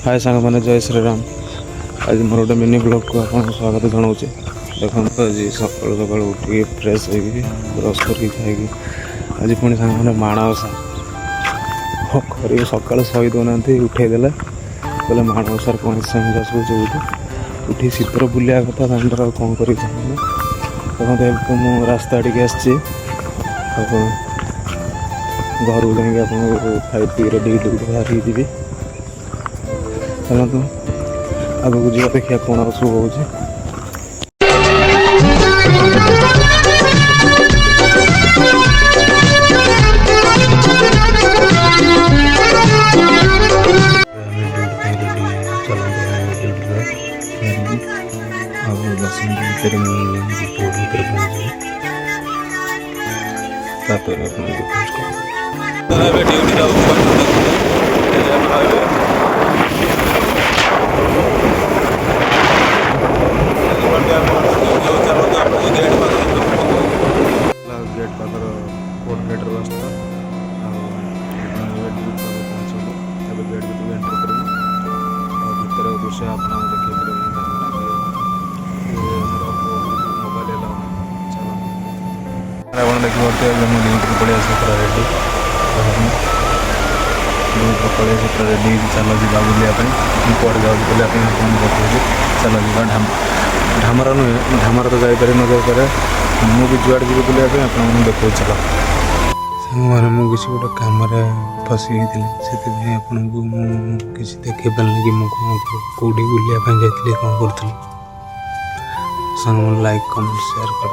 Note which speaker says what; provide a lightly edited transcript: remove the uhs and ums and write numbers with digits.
Speaker 1: हाय सांग मैंने जय श्रीराम। आज मोर गोटे मिनी ब्लॉग को आप स्वागत जनाऊे। देखो आज सका सका उठिक फ्रेश हो ब्रश करके खाई आज पुणी सांग मैंने माणवसा कर सका शही दौना उठेदेला बोले माणवसार कौन सब उठी शीतर बुलिया कथा दांडर कौन कर देखो मुझे रास्ता टी आसी घर को जाकि आप खाई पी रेडी बाहर जी चलतु आगे जा देखिए कौन शुभ हो। गेट पाखर कोर्ट गेट रास्ता गेट भर एंटर कर भर दृश्य आप देखिए मोबाइल आप देखिए लिंक पड़े पूरा रेडी पड़े पूरा रेडी चल जा बुलापी कौड़ जाऊँ बुलापी चल जा ढामरा नुहे ढामरा तो जापर न जापर मुझे जुआड़े जी बुलापी आप देखो चल सारे मुझे गोटे कम फसी से आपको किसी देखे पारे कि मुझे कौटी बुलापी जाती कौन करूँ। सारे लाइक कमेंट शेयर कर